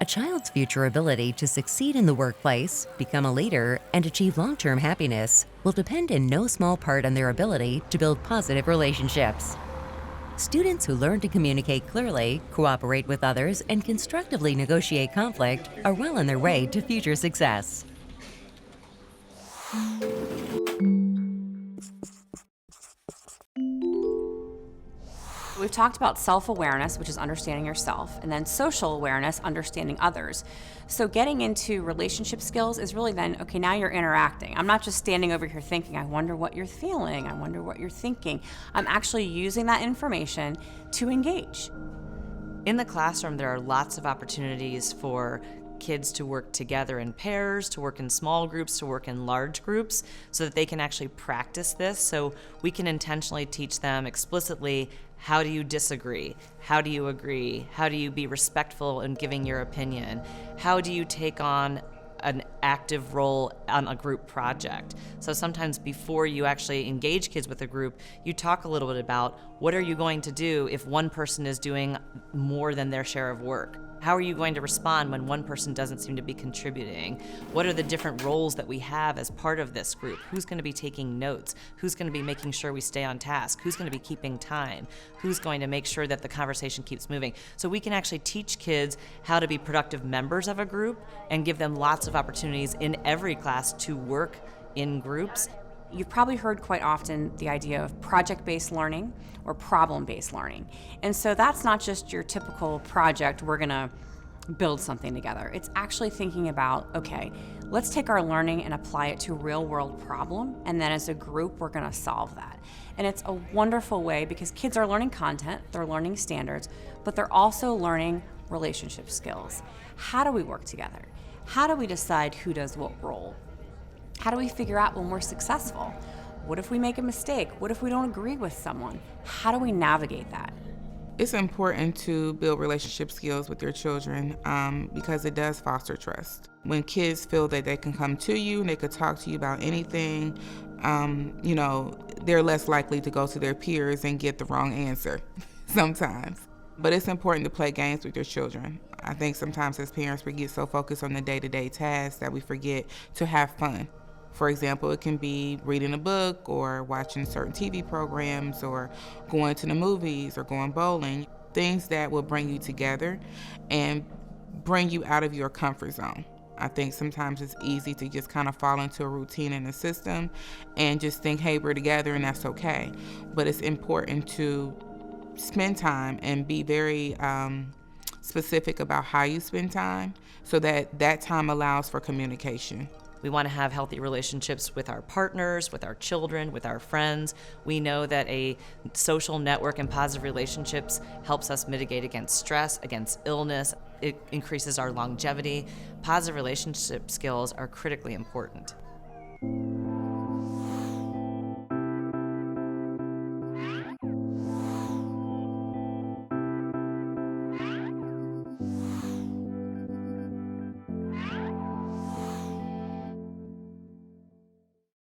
A child's future ability to succeed in the workplace, become a leader, and achieve long-term happiness will depend in no small part on their ability to build positive relationships. Students who learn to communicate clearly, cooperate with others, and constructively negotiate conflict are well on their way to future success. We've talked about self-awareness, which is understanding yourself, and then social awareness, understanding others. So getting into relationship skills is really then, okay, now you're interacting. I'm not just standing over here thinking, I wonder what you're feeling, I wonder what you're thinking. I'm actually using that information to engage. In the classroom, there are lots of opportunities for kids to work together in pairs, to work in small groups, to work in large groups, so that they can actually practice this. So we can intentionally teach them explicitly, how do you disagree? How do you agree? How do you be respectful in giving your opinion? How do you take on an active role on a group project? So sometimes before you actually engage kids with a group, you talk a little bit about what are you going to do if one person is doing more than their share of work? How are you going to respond when one person doesn't seem to be contributing? What are the different roles that we have as part of this group? Who's going to be taking notes? Who's going to be making sure we stay on task? Who's going to be keeping time? Who's going to make sure that the conversation keeps moving? So we can actually teach kids how to be productive members of a group and give them lots of opportunities in every class to work in groups. You've probably heard quite often the idea of project-based learning or problem-based learning. And so that's not just your typical project, we're gonna build something together. It's actually thinking about, okay, let's take our learning and apply it to a real-world problem, and then as a group, we're gonna solve that. And it's a wonderful way because kids are learning content, they're learning standards, but they're also learning relationship skills. How do we work together? How do we decide who does what role? How do we figure out when we're successful? What if we make a mistake? What if we don't agree with someone? How do we navigate that? It's important to build relationship skills with your children because it does foster trust. When kids feel that they can come to you and they could talk to you about anything, they're less likely to go to their peers and get the wrong answer sometimes. But it's important to play games with your children. I think sometimes as parents we get so focused on the day-to-day tasks that we forget to have fun. For example, it can be reading a book or watching certain TV programs or going to the movies or going bowling, things that will bring you together and bring you out of your comfort zone. I think sometimes it's easy to just kind of fall into a routine and a system and just think, hey, we're together and that's okay. But it's important to spend time and be very specific about how you spend time so that that time allows for communication. We want to have healthy relationships with our partners, with our children, with our friends. We know that a social network and positive relationships helps us mitigate against stress, against illness. It increases our longevity. Positive relationship skills are critically important.